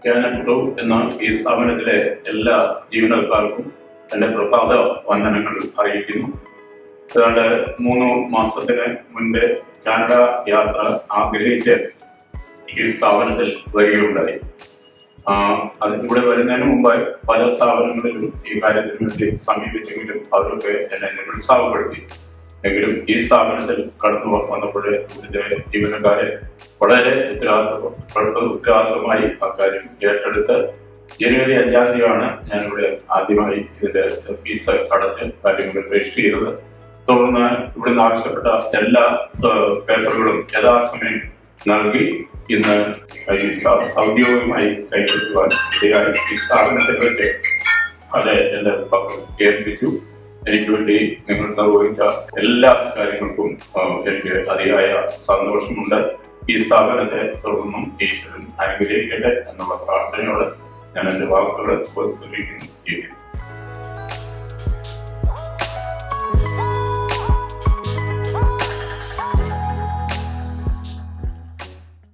ക്യാനപ്ലൂ എന്ന ഈ സ്ഥാപനത്തിലെ എല്ലാ ജീവനക്കാർക്കും എൻ്റെ പ്രഭാത വന്ദനങ്ങൾ അറിയിക്കുന്നു. ഏതാണ്ട് 3 മാസത്തിന് മുൻപ് കാനഡ യാത്ര ആഗ്രഹിച്ച് ഈ സ്ഥാപനത്തിൽ വരികയുണ്ടായി. ഇവിടെ വരുന്നതിന് മുമ്പായി പല സ്ഥാപനങ്ങളിലും ഈ കാര്യത്തിന് വേണ്ടി സമീപിച്ചെങ്കിലും അവരൊക്കെ എന്നെ നിരുത്സാഹപ്പെടുത്തി. എങ്കിലും ഈ സ്ഥാപനത്തിൽ കടന്നു വന്നപ്പോൾ ഇവിടുത്തെ ജീവനക്കാരെ വളരെ ഉത്തരവാദിത്തമായി അക്കാര്യം ഏറ്റെടുത്ത് ജനുവരി 5-ാം തീയതിയാണ് ഞാനിവിടെ ആദ്യമായി ഇതിന്റെ ഫീസ് അടച്ച് കാര്യങ്ങൾ രജിസ്റ്റർ ചെയ്തത്. തുടർന്ന് ഇവിടുന്ന് ആവശ്യപ്പെട്ട എല്ലാ പേപ്പറുകളും യഥാസമയം നൽകി ഇന്ന് ഔദ്യോഗികമായി കൈപ്പറ്റുവാൻ ശരിയായി ഈ സ്ഥാപനത്തിൽ വെച്ച് അത് എന്റെ പക്കം ഏൽപ്പിച്ചു. എനിക്ക് വേണ്ടി നിങ്ങൾ നിർവഹിച്ച എല്ലാ കാര്യങ്ങൾക്കും എനിക്ക് അതിയായ സന്തോഷമുണ്ട്. ഈ സ്ഥാപനത്തെ തുടർന്നും ഈശ്വരൻ അനുഗ്രഹിക്കട്ടെ എന്നുള്ള പ്രാർത്ഥനയോടെ ഞാൻ എന്റെ വാക്കുകൾ ഉപസംഹരിക്കുന്നു.